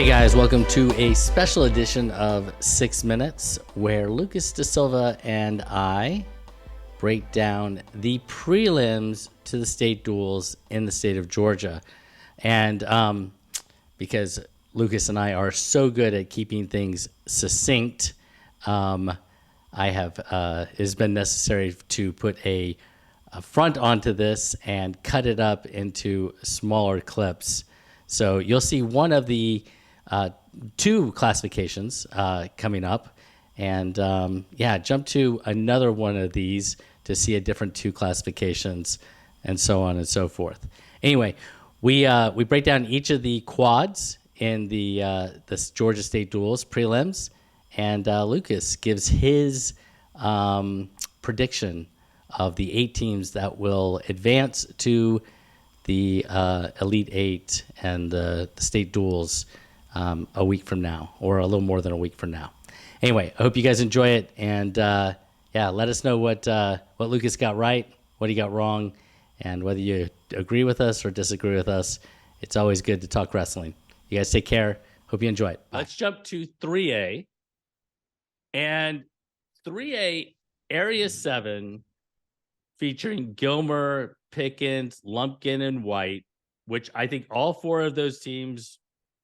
Hey guys, welcome to a special edition of 6 Minutes where Lucas DeSilva and I break down the prelims to the state duels in the state of Georgia. And because Lucas and I are so good at keeping things succinct, it has been necessary to put a front onto this and cut it up into smaller clips. So you'll see one of the two classifications coming up, and jump to another one of these to see a different two classifications, and so on and so forth. Anyway, we break down each of the quads in the Georgia State duels prelims, and Lucas gives his prediction of the 8 teams that will advance to the Elite Eight and the state duels a week from now, or a little more than a week from now. Anyway, I hope you guys enjoy it, and let us know what Lucas got right, what he got wrong, and whether you agree with us or disagree with us. It's always good to talk wrestling. You guys take care. Hope you enjoy it. Bye. Let's jump to 3A. And 3A Area 7 featuring Gilmer, Pickens, Lumpkin, and White, which I think all 4 of those teams,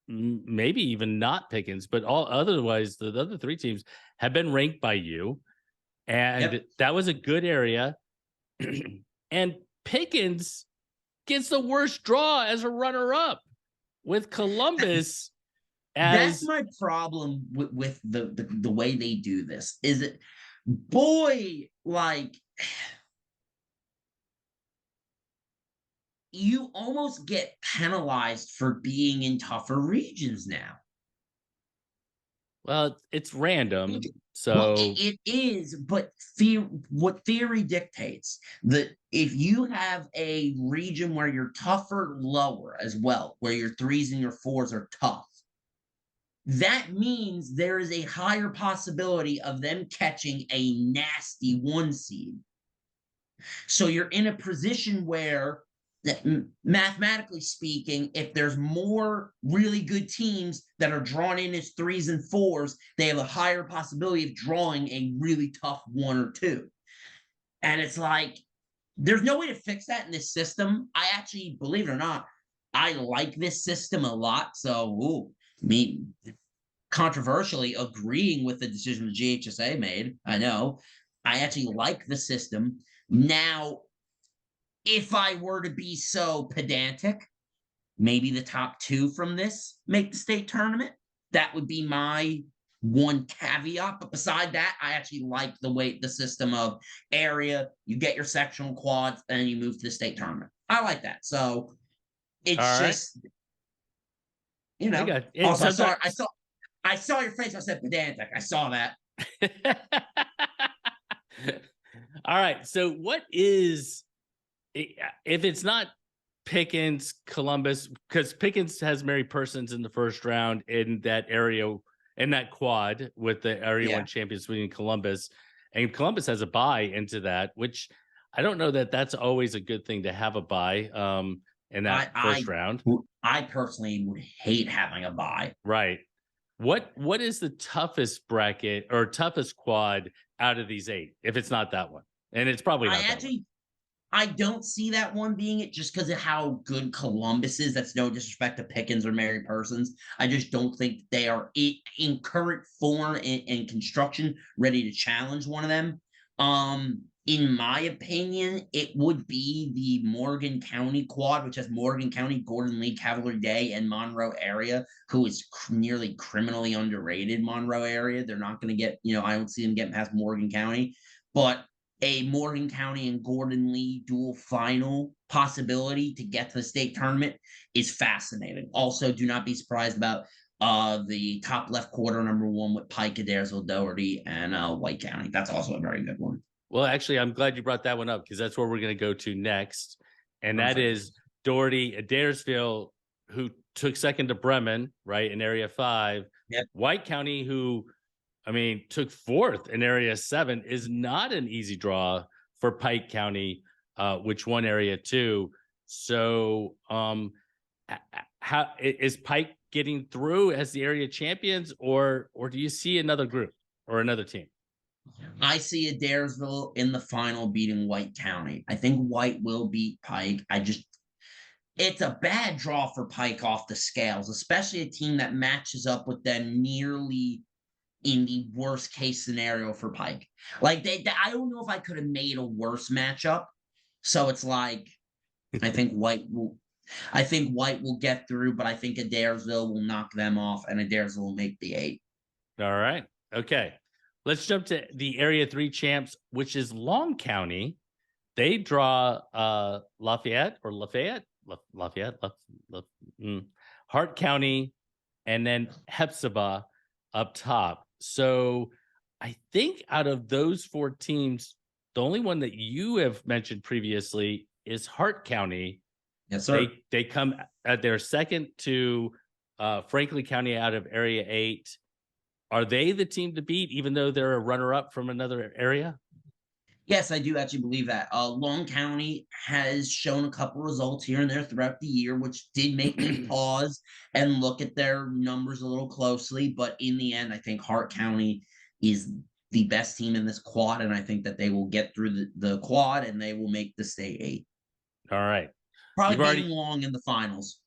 maybe even not Pickens, but otherwise the other 3 teams have been ranked by you. And That was a good area. And Pickens gets the worst draw as a runner-up with Columbus. That's my problem with the way they do this. Is it, boy, like, you almost get penalized for being in tougher regions now. Well, it's random. So well, it is, but what theory dictates that if you have a region where you're tougher lower as well, where your 3s and your 4s are tough, that means there is a higher possibility of them catching a nasty 1 seed. So you're in a position where, mathematically speaking, if there's more really good teams that are drawn in as 3s and 4s, they have a higher possibility of drawing a really tough 1 or 2. And it's like, there's no way to fix that in this system. I actually, believe it or not, I like this system a lot. So, me controversially agreeing with the decision the GHSA made, I know. I actually like the system. Now, if I were to be so pedantic, maybe the top 2 from this make the state tournament. That would be my one caveat. But beside that, I actually like the system of area. You get your sectional quads, and then you move to the state tournament. I like that. So it's all just, right. Also, I saw your face. I said pedantic. I saw that. All right. So what is, if it's not Pickens, Columbus, because Pickens has Mary Persons in the first round in that area, in that quad with the Area 1 champions being Columbus, and Columbus has a bye into that, which I don't know that that's always a good thing to have a bye in that first round. I personally would hate having a bye. Right. What is the toughest bracket or toughest quad out of these 8, if it's not that one? And it's probably not that one. I don't see that one being it, just because of how good Columbus is. That's no disrespect to Pickens or Mary Persons. I just don't think they are in current form and construction ready to challenge one of them. In my opinion, it would be the Morgan County quad, which has Morgan County, Gordon Lee, Cavalier Day, and Monroe area, who is nearly criminally underrated. Monroe area, they're not going to get, I don't see them getting past Morgan County, but a Morgan County and Gordon Lee dual final possibility to get to the state tournament is fascinating. Also, do not be surprised about the top left quarter number 1 with Pike, Adairsville, Doherty, and White County. That's also a very good one. Well, actually, I'm glad you brought that one up, because that's where we're going to go to next. And that is Doherty, Adairsville, who took second to Bremen, right, in Area 5. Yep. White County, who, took 4th in Area 7, is not an easy draw for Pike County, which won Area 2. So how is Pike getting through as the area champions, or do you see another group or another team? I see Adairsville in the final beating White County. I think White will beat Pike. It's a bad draw for Pike off the scales, especially a team that matches up with them nearly in the worst case scenario for Pike. Like I don't know if I could have made a worse matchup. So it's like I think White will get through, but I think Adairsville will knock them off, and Adairsville will make the 8. All right. Okay. Let's jump to the Area 3 champs, which is Long County. They draw Lafayette, Hart County, and then Hepzibah up top. So I think out of those 4 teams, the only one that you have mentioned previously is Hart County. Yes, sir. They come at their second to Franklin County out of Area 8. Are they the team to beat, even though they're a runner-up from another area? Yes, I do actually believe that. Long County has shown a couple results here and there throughout the year, which did make me pause and look at their numbers a little closely. But in the end, I think Hart County is the best team in this quad, and I think that they will get through the quad and they will make the state 8. All right. Probably being Long in the finals.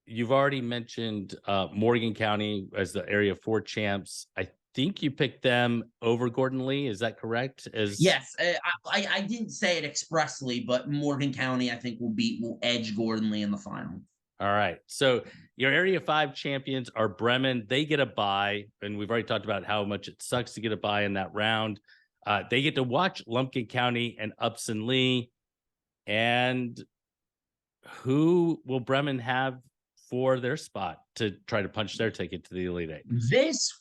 You've already mentioned Morgan County as the Area 4 champs. I think you picked them over Gordon Lee. Is that correct? Yes, I didn't say it expressly, but Morgan County I think will edge Gordon Lee in the final. All right. So your Area 5 champions are Bremen. They get a bye, and we've already talked about how much it sucks to get a bye in that round. They get to watch Lumpkin County and Upson Lee. And who will Bremen have for their spot to try to punch their ticket to the Elite 8? This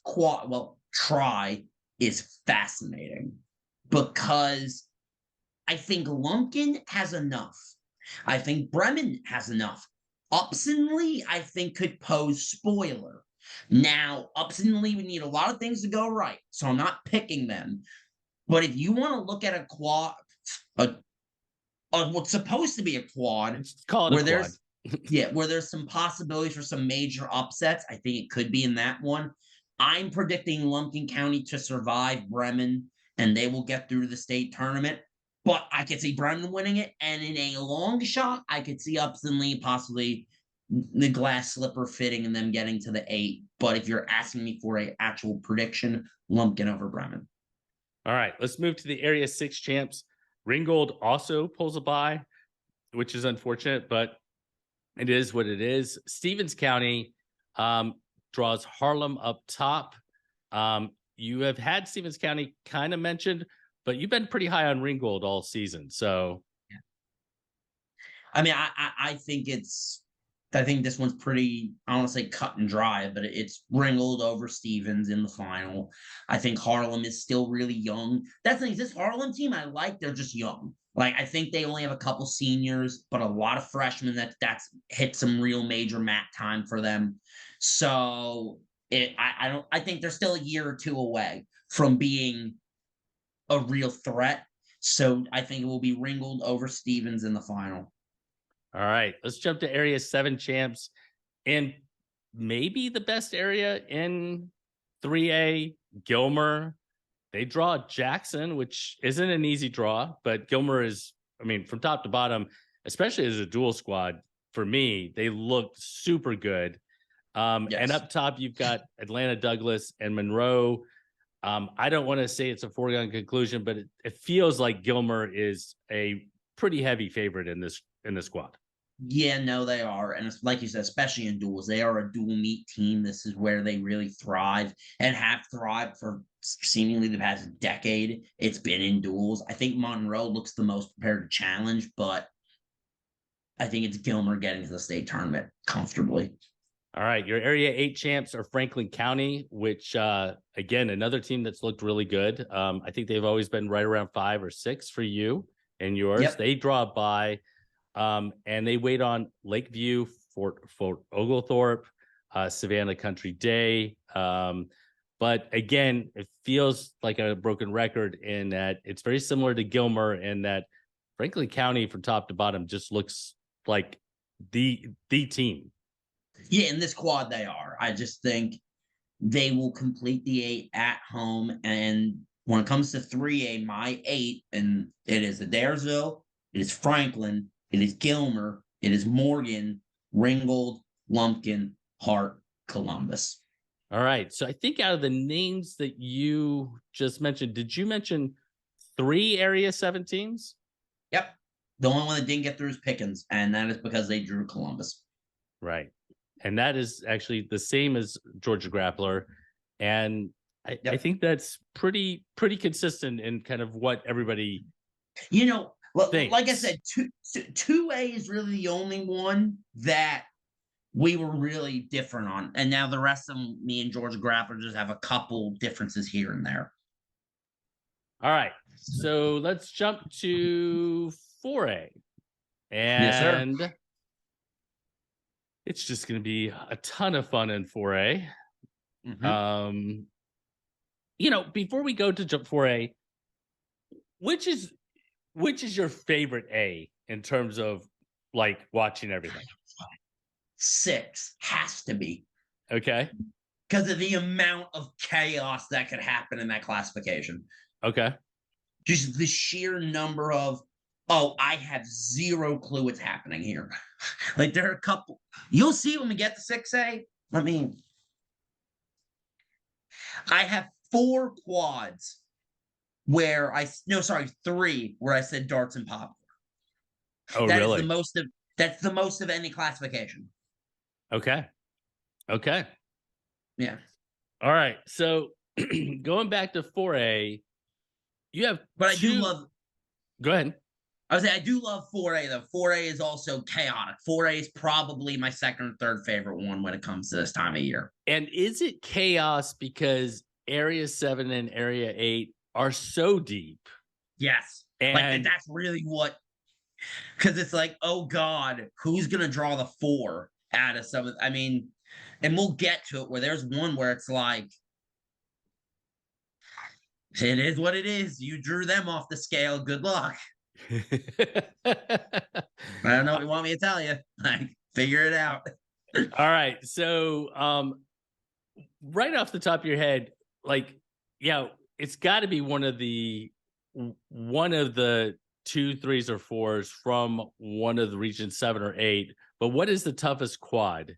try is fascinating because I think Lumpkin has enough. I think Bremen has enough. Upson Lee, I think, could pose spoiler. Now, Upson Lee would need a lot of things to go right, so I'm not picking them. But if you want to look at a quad, what's supposed to be a quad, call it a quad. Where there's some possibilities for some major upsets, I think it could be in that one. I'm predicting Lumpkin County to survive Bremen, and they will get through to the state tournament. But I could see Bremen winning it, and in a long shot, I could see Upson Lee possibly the glass slipper fitting and them getting to the 8. But if you're asking me for an actual prediction, Lumpkin over Bremen. All right, let's move to the Area 6 champs. Ringgold also pulls a bye, which is unfortunate, but it is what it is. Stevens County draws Harlem up top. You have had Stevens County kind of mentioned, but you've been pretty high on Ringgold all season. So, yeah. I mean, I think this one's pretty, I don't want to say cut and dry, but it's Ringgold over Stevens in the final. I think Harlem is still really young. That's the thing, this Harlem team I like, they're just young. Like, I think they only have a couple seniors, but a lot of freshmen that's hit some real major mat time for them. So I think they're still a year or two away from being a real threat. So I think it will be Ringgold over Stevens in the final. All right, let's jump to Area 7 champs, and maybe the best area in 3A, Gilmer. They draw Jackson, which isn't an easy draw, but Gilmer is, I mean, from top to bottom, especially as a dual squad, for me, they look super good. Yes. And up top, you've got Atlanta Douglas and Monroe. I don't want to say it's a foregone conclusion, but it feels like Gilmer is a pretty heavy favorite in this squad. Yeah, no, they are. And it's like you said, especially in duels, they are a dual meet team. This is where they really thrive and have thrived for seemingly the past decade. It's been in duels. I think Monroe looks the most prepared to challenge, but I think it's Gilmer getting to the state tournament comfortably. All right, your Area 8 champs are Franklin County, which, again, another team that's looked really good. I think they've always been right around 5 or 6 for you and yours. Yep. They draw by. And they wait on Lakeview, Fort Oglethorpe, Savannah Country Day. But again, it feels like a broken record in that it's very similar to Gilmer in that Franklin County from top to bottom just looks like the team. Yeah, in this quad they are. I just think they will complete the 8 at home. And when it comes to 3A, my 8, and it is Adairsville, it is Franklin, it is Gilmer, it is Morgan, Ringgold, Lumpkin, Hart, Columbus. All right. So I think out of the names that you just mentioned, did you mention 3 Area 17s? Yep. The only one that didn't get through is Pickens, and that is because they drew Columbus. Right. And that is actually the same as Georgia Grappler. And I Yep. think that's pretty consistent in kind of what everybody Like I thinks. said, 2A is really the only one that we were really different on. And now the rest of them, me and Georgia Grappler just have a couple differences here and there. All right. So let's jump to 4A. Yes, sir. And it's just going to be a ton of fun in 4A. Mm-hmm. Before we go to jump 4A, which is your favorite A in terms of like watching everything? 6 has to be Okay. because of the amount of chaos that could happen in that classification. Okay. Just the sheer number of, oh, I have zero clue what's happening here. Like there are a couple, you'll see when we get to 6A. I have 4 quads where no, sorry, 3 where I said darts and popcorn. Oh, That is the really? most of that's the most of any classification. Okay. Okay. Yeah. All right. So going back to 4A, you have But I do two. love Go ahead. I would say I do love 4A though. 4A is also chaotic. 4A is probably my second or third favorite one when it comes to this time of year. And is it chaos because Area 7 and Area 8 are so deep? Yes. Like And that's really what, because it's like, oh God, who's gonna draw the 4 out of some of and we'll get to it where there's one where it's like, it is what it is. You drew them off the scale. Good luck. I don't know what you want me to tell you. Like, figure it out. all right. So right off the top of your head, like, yeah, it's got to be one of the 2, 3s, or 4s from one of the region 7 or 8. But what is the toughest quad?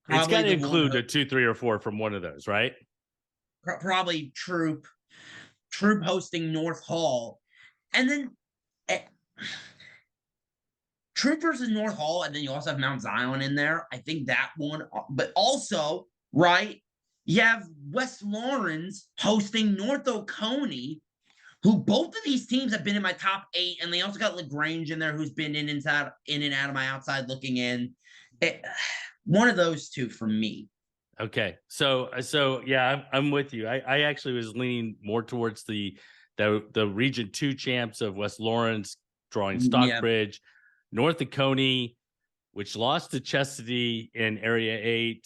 It's got Probably to the one, include a 2, 3, or 4 from one of those, right? probably Troop hosting North Hall, and then eh, Troop versus North Hall, and then you also have Mount Zion in there. I think that one, but also right, you have West Lawrence hosting North Oconee, who both of these teams have been in my top 8, and they also got Lagrange in there, who's been in and out of my outside looking in. One of those two for me. Okay, so yeah, I'm with you. I actually was leaning more towards the Region 2 champs of West Lawrence drawing Yeah, Stockbridge, North Oconee, which lost to Chestatee in Area 8,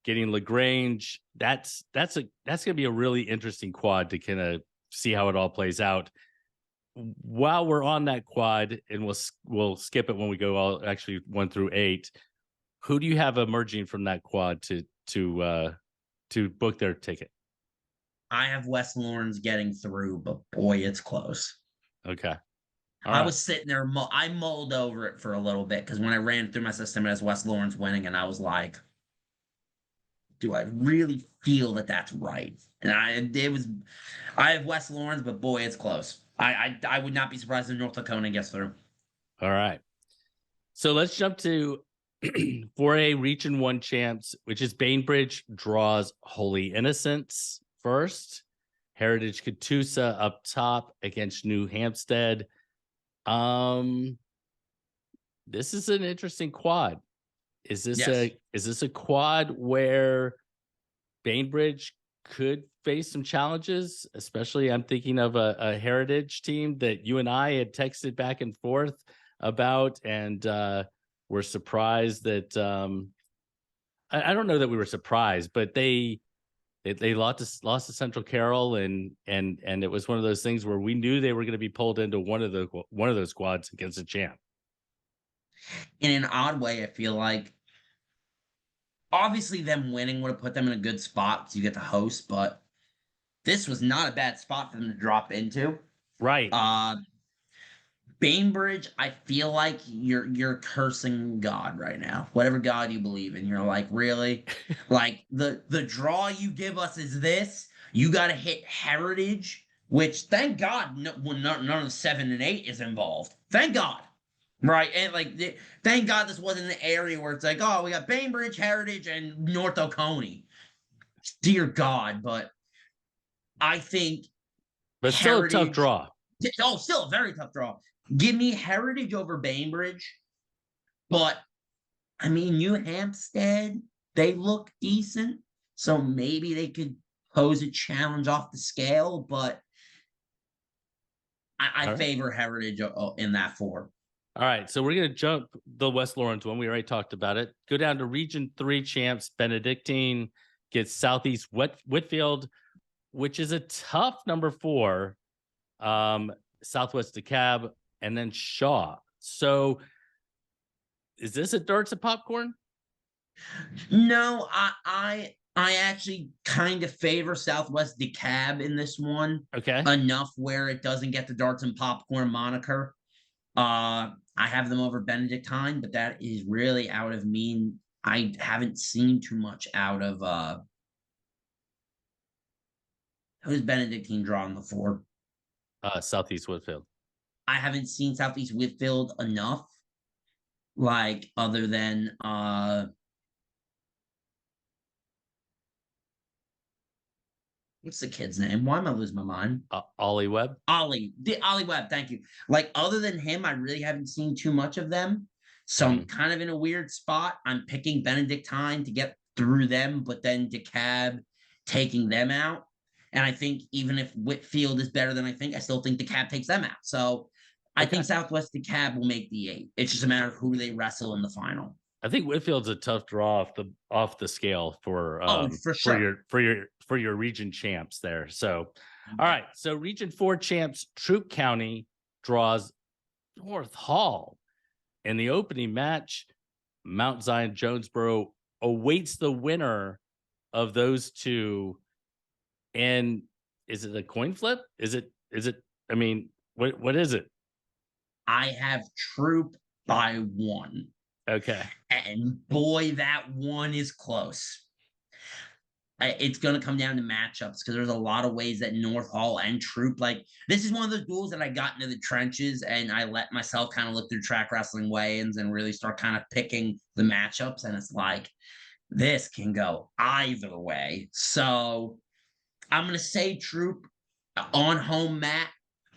getting Lagrange. That's gonna be a really interesting quad to kind of see how it all plays out. While we're on that quad, and we'll skip it when we go all actually 1 through 8. Who do you have emerging from that quad to book their ticket? I have West Lawrence getting through, but boy, it's close. Okay. All I right. was sitting there, I mulled over it for a little bit because when I ran through my system, it has West Lawrence winning, and I was like, do I really feel that that's right? And I have West Lawrence, but boy, it's close. I would not be surprised if North Dakota gets through. All right. So let's jump to 4A Region 1 champs, which is Bainbridge draws Holy Innocents first. Heritage Catoosa up top against New Hampstead. This is an interesting quad. Is this a quad where Bainbridge could face some challenges? Especially, I'm thinking of a Heritage team that you and I had texted back and forth about, and we're surprised that I don't know that we were surprised, but they lost to Central Carroll, and it was one of those things where we knew they were going to be pulled into one of those squads against a champ. In an odd way, I feel like Obviously, them winning would have put them in a good spot to get to host, but this was not a bad spot for them to drop into. Right. Uh, Bainbridge, I feel like you're cursing God right now. Whatever God you believe in, you're like, really? Like the draw you give us is this. You got to hit Heritage, which thank God none of the 7 and 8 is involved. Thank God. Right. And thank God this wasn't an area where it's like, oh, we got Bainbridge, Heritage, and North Oconee. Dear God, but I think But still a tough Heritage. draw. Oh, still a very tough draw. Give me Heritage over Bainbridge, but I mean, New Hampstead, they look decent, so maybe they could pose a challenge off the scale, but I All right. favor Heritage in that 4. All right. So we're going to jump the West Lawrence one. We already talked about it. Go down to Region 3 champs. Benedictine gets Southeast Whitfield, which is a tough number 4. Southwest DeKalb, and then Shaw. So is this a darts and popcorn? No, I actually kind of favor Southwest DeKalb in this one. Okay. Enough where it doesn't get the darts and popcorn moniker. I have them over Benedictine, but that is really out of me. I haven't seen too much out of who's Benedictine drawing before. Southeast Whitfield. I haven't seen Southeast Whitfield enough, like other than what's the kid's name? Why am I losing my mind? Ollie Webb. Ollie Webb, thank you. Like other than him, I really haven't seen too much of them. So I'm kind of in a weird spot. I'm picking Benedictine to get through them, but then DeKalb taking them out. And I think even if Whitfield is better than I think, I still think DeKalb takes them out. So I think Southwest DeKalb will make the 8. It's just a matter of who they wrestle in the final. I think Whitfield's a tough draw off the scale for for sure. for your region champs there. So, all right. So Region 4 champs Troup County draws North Hall. In the opening match, Mount Zion Jonesboro awaits the winner of those two. And is it a coin flip? Is it I mean, what is it? I have Troup by 1. Okay. And boy, that one is close. It's going to come down to matchups because there's a lot of ways that North Hall and Troup, like, this is one of those duels that I got into the trenches and I let myself kind of look through track wrestling weigh-ins and really start kind of picking the matchups. And it's like, this can go either way. So I'm going to say Troup on home mat.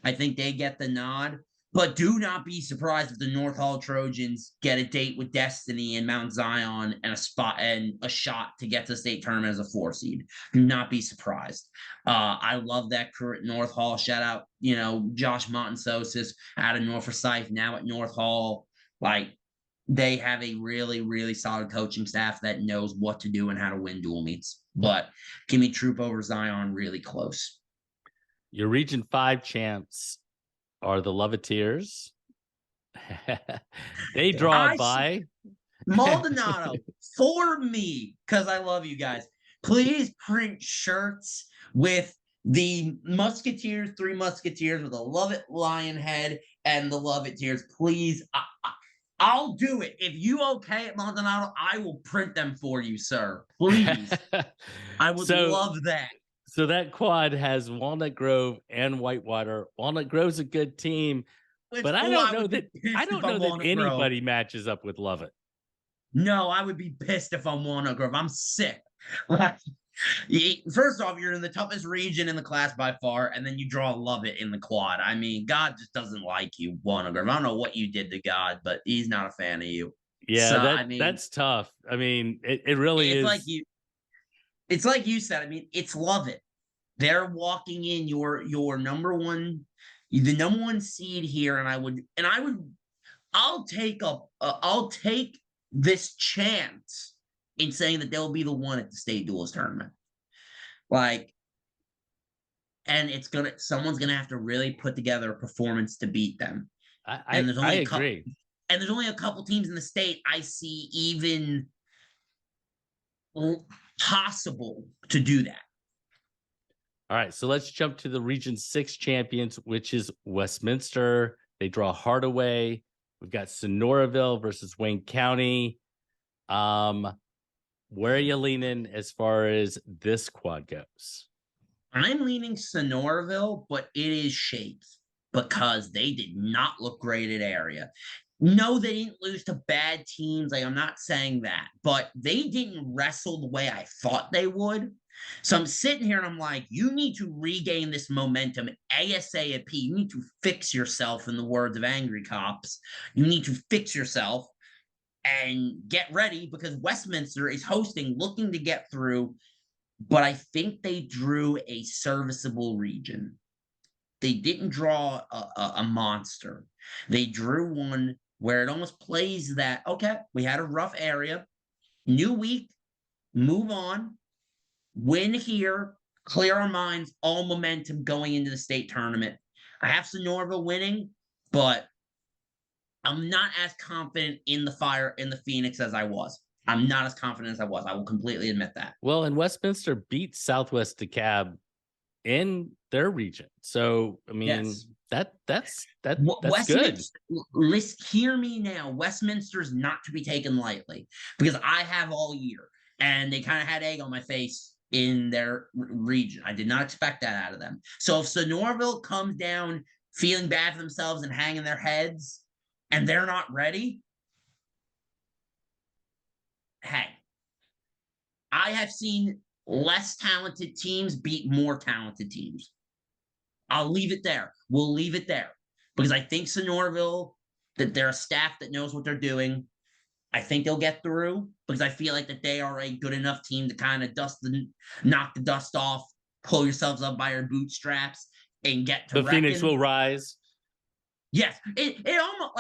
I think they get the nod. But do not be surprised if the North Hall Trojans get a date with Destiny and Mount Zion and a spot and a shot to get to the state tournament as a 4 seed. Do not be surprised. I love that crew at North Hall. Shout out, Josh Montensosis out of North Forsyth, now at North Hall. Like, they have a really, really solid coaching staff that knows what to do and how to win dual meets. But give me Troup over Zion really close. Your Region 5 champs are the Loveteers. They draw by Maldonado for me, because I love you guys. Please print shirts with the Musketeers, 3 Musketeers with a Lovett lion head and the Loveteers. Please, I'll do it. If you okay it, Maldonado, I will print them for you, sir. Please. I would love that. So that quad has Walnut Grove and Whitewater. Walnut Grove's a good team, but I don't know that anybody matches up with Lovett. No, I would be pissed if I'm Walnut Grove. I'm sick. First off, you're in the toughest region in the class by far, and then you draw Lovett in the quad. I mean, God just doesn't like you, Walnut Grove. I don't know what you did to God, but he's not a fan of you. Yeah, so, that's tough. I mean, it really is. It's like you said. I mean, it's Lovett. They're walking in your number one, the number 1 seed here, I'll take this chance in saying that they'll be the one at the state duels tournament. Like, and someone's gonna have to really put together a performance to beat them. I agree. And there's only a couple teams in the state I see even possible to do that. All right, so let's jump to the Region 6 champions, which is Westminster. They draw Hardaway. We've got Sonoraville versus Wayne County. Where are you leaning as far as this quad goes? I'm leaning Sonoraville, but it is shaped because they did not look great at area. No, they didn't lose to bad teams. Like, I'm not saying that, but they didn't wrestle the way I thought they would. So I'm sitting here and I'm like, you need to regain this momentum ASAP. You need to fix yourself, in the words of Angry Cops. You need to fix yourself and get ready because Westminster is hosting, looking to get through. But I think they drew a serviceable region. They didn't draw a monster. They drew one where it almost plays that, okay, we had a rough area, new week, move on, win here, clear our minds, all momentum going into the state tournament. I have Sonoraville winning, but I'm not as confident in the Phoenix as I was. I'm not as confident as I was. I will completely admit that. Well, and Westminster beat Southwest DeKalb in their region. So, I mean, Yes. that's good. Let's hear me now. Westminster's not to be taken lightly because I have all year, and they kind of had egg on my face in their region. I did not expect that out of them. So if Sonoraville comes down feeling bad for themselves and hanging their heads, and they're not ready, hey, I have seen less talented teams beat more talented teams. I'll leave it there. We'll leave it there because I think Sonoraville, that they're a staff that knows what they're doing. I think they'll get through because I feel like that they are a good enough team to kind of knock the dust off, pull yourselves up by your bootstraps, and get to The reckon. Phoenix will rise. Yes, it almost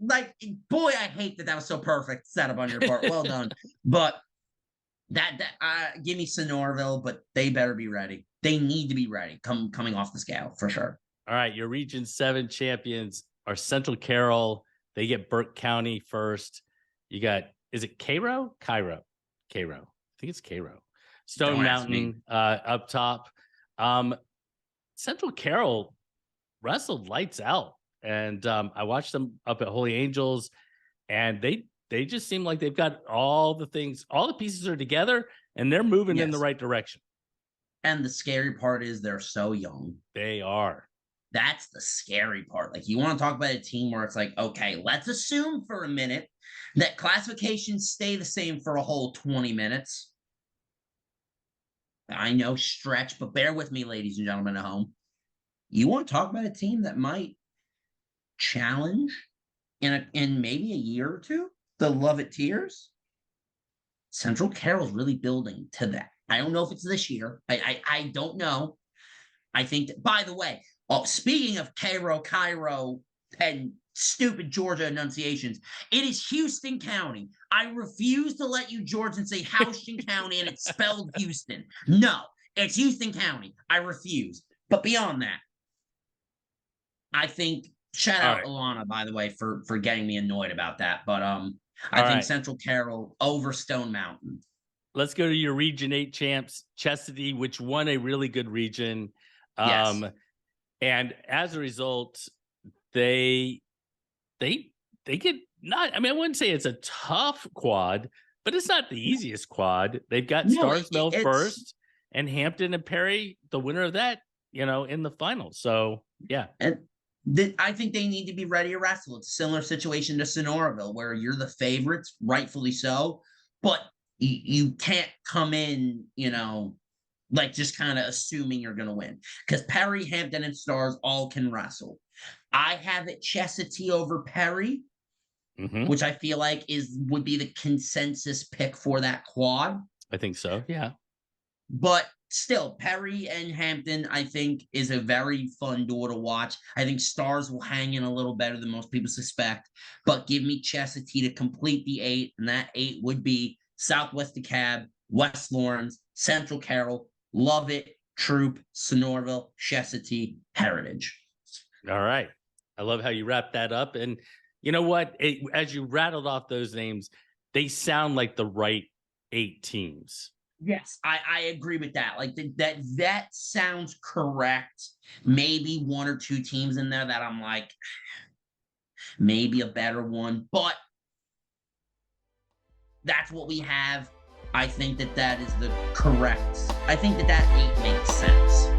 like boy, I hate that was so perfect setup on your part. Well done, but that give me Sonoraville, but they better be ready. They need to be ready coming off the scale for sure. All right, your Region 7 champions are Central Carroll. They get Burke County first. You got, is it Cairo? Cairo. I think it's Cairo. Stone Don't ask me. Mountain up top. Central Carroll wrestled lights out. And I watched them up at Holy Angels, and they just seem like they've got all the things, all the pieces are together, and they're moving in the right direction. And the scary part is they're so young. They are. That's the scary part. Like, you want to talk about a team where it's like, okay, let's assume for a minute that classifications stay the same for a whole 20 minutes. I know, stretch, but bear with me, ladies and gentlemen at home. You want to talk about a team that might challenge in maybe a year or two the Lovett Tears? Central Carroll's really building to that. I don't know if it's this year. I don't know. I think that, by the way, speaking of Cairo, and stupid Georgia enunciations, it is Houston County. I refuse to let you Georgians say Houston County and it's spelled Houston. No, it's Houston County. I refuse. But beyond that, I think shout out Alana, by the way, for getting me annoyed about that. But I think Central Carroll over Stone Mountain. Let's go to your Region 8 champs, Chestatee, which won a really good region. Yes. And as a result, they get not, I mean, I wouldn't say it's a tough quad, but it's not the easiest quad. They've got Starsville first and Hampton and Perry, the winner of that, in the final. So, yeah. And I think they need to be ready to wrestle. It's a similar situation to Sonoraville, where you're the favorites, rightfully so, but you can't come in, like just kind of assuming you're going to win. Because Perry, Hampton, and Stars all can wrestle. I have it Chestatee over Perry, which I feel like would be the consensus pick for that quad. I think so, yeah. But still, Perry and Hampton, I think, is a very fun duel to watch. I think Stars will hang in a little better than most people suspect. But give me Chestatee to complete the 8, and that 8 would be Southwest DeKalb, West Lawrence, Central Carroll, Lovett, Troop, Sonoraville, Chestatee, Heritage. All right. I love how you wrap that up. And you know what? As you rattled off those names, they sound like the right 8 teams. Yes, I agree with that. Like that sounds correct. Maybe one or two teams in there that I'm like, maybe a better one, but that's what we have. I think that that is the correct. I think that that 8 makes sense.